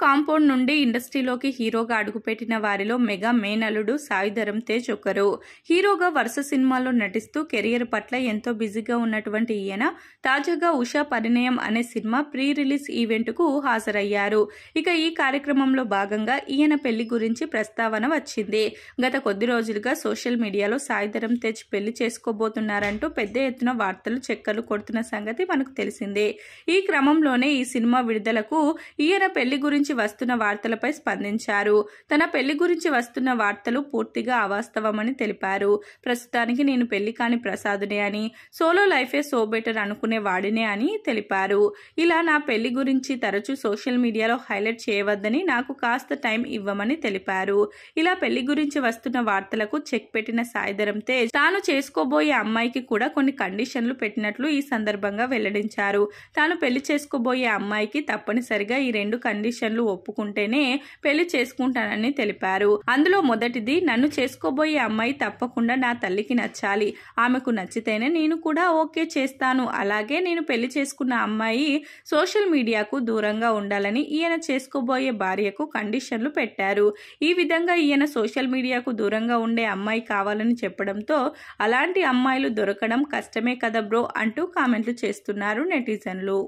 Compound నుండి ఇండస్ట్రీలోకి హీరోగా అడుగుపెట్టిన వారిలో మెగా మేనల్లుడు సాయి ధరమ్ తేజ్ ఒకరు. హీరోగా వరుస సినిమాల్లో నటిస్తూ కెరియర్ పట్ల ఎంతో బిజీగా ఉన్నటువంటి ఈయన తాజాగా ఉషా పరిణయం అనే సినిమా ప్రీ రిలీజ్ ఈవెంట్ కు హాజరయ్యారు. ఇక ఈ కార్యక్రమంలో భాగంగా ఈయన పెళ్లి గురించి ప్రస్తావన వచ్చింది. గత కొద్ది రోజులుగా సోషల్ మీడియాలో సాయి ధరమ్ తేజ్ పెళ్లి చేసుకోబోతున్నారంటూ పెద్ద ఎత్తున వార్తలు చెక్కలు కొడుతున్న సంగతి మనకు తెలిసిందే. ఈ క్రమంలోనే ఈ సినిమా విడుదలకు ఈయన పెళ్లి గురించి వస్తున్న వార్తలపై స్పందించారు. తన పెళ్లి గురించి వస్తున్న వార్తలు పూర్తిగా అవాస్తవమని తెలిపారు. ప్రస్తుతానికి నేను పెళ్లి కాని ప్రసాదునే అని, సోలో లైఫే సో బెటర్ అనుకునే వాడినే అని తెలిపారు. ఇలా నా పెళ్లి గురించి తరచూ సోషల్ మీడియాలో హైలైట్ చేయవద్దని, నాకు కాస్త టైం ఇవ్వమని తెలిపారు. ఇలా పెళ్లి గురించి వస్తున్న వార్తలకు చెక్ పెట్టిన సాయి ధరమ్ తేజ్ తాను చేసుకోబోయే అమ్మాయికి కూడా కొన్ని కండిషన్లు పెట్టినట్లు ఈ సందర్భంగా వెల్లడించారు. తాను పెళ్లి చేసుకోబోయే అమ్మాయికి తప్పనిసరిగా ఈ 2 కండిషన్లు ఒప్పుకుంటేనే పెళ్లి చేసుకుంటానని తెలిపారు. అందులో మొదటిది, నన్ను చేసుకోబోయే అమ్మాయి తప్పకుండా నా తల్లికి నచ్చాలి. ఆమెకు నచ్చితేనే నేను కూడా ఓకే చేస్తాను. అలాగే నేను పెళ్లి చేసుకున్న అమ్మాయి సోషల్ మీడియాకు దూరంగా ఉండాలని ఈయన చేసుకోబోయే భార్యకు కండిషన్లు పెట్టారు. ఈ విధంగా ఈయన సోషల్ మీడియాకు దూరంగా ఉండే అమ్మాయి కావాలని చెప్పడంతో అలాంటి అమ్మాయిలు దొరకడం కష్టమే కదా బ్రో అంటూ కామెంట్లు చేస్తున్నారు నెటిజన్లు.